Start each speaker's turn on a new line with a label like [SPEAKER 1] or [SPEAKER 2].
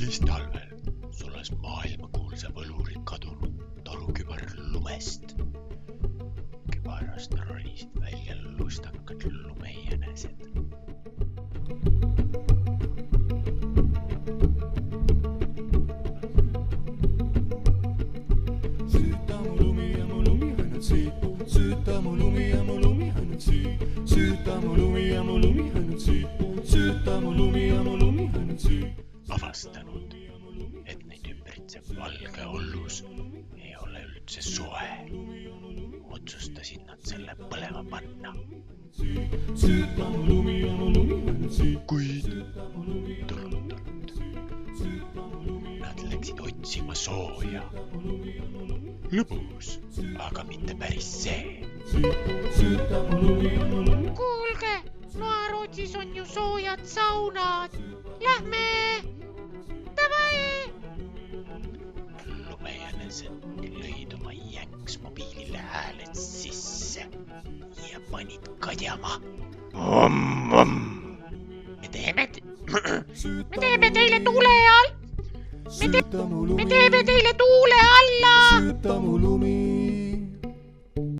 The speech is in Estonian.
[SPEAKER 1] Hilistalvel sulas maailmakuulsa võluri kadunud talukübar lumest. Kübarast ronisid välja lustakad lumejänesed.
[SPEAKER 2] Süüta mu lumi ja mu lumi ainult siit. Süüta mu lumi ja mu lumi ainult siit. Süüta mu lumi ja mu lumi ainult siit. Süüta mu lumi ja mu lumi ainult siit.
[SPEAKER 1] Avastanud, et neid ümbritseb valge ollus ei ole üldse soe. Otsustasid nad selle põlema panna.
[SPEAKER 2] Süüta mu lumi ja mu lumi ainult siit.
[SPEAKER 1] Kuid tulutult. Nad läksid otsima sooja. Lõbus, aga mitte päris see.
[SPEAKER 3] Kuulge, Noarootsis on ju soojad saunad. Lähme! Davai!
[SPEAKER 1] Lumejänesed lõid oma jänksmobiilile hääled sisse ja panid kadjama. Me teeme teile tuule all. Me teeme teile tuule alla.
[SPEAKER 2] Süüta mu lumi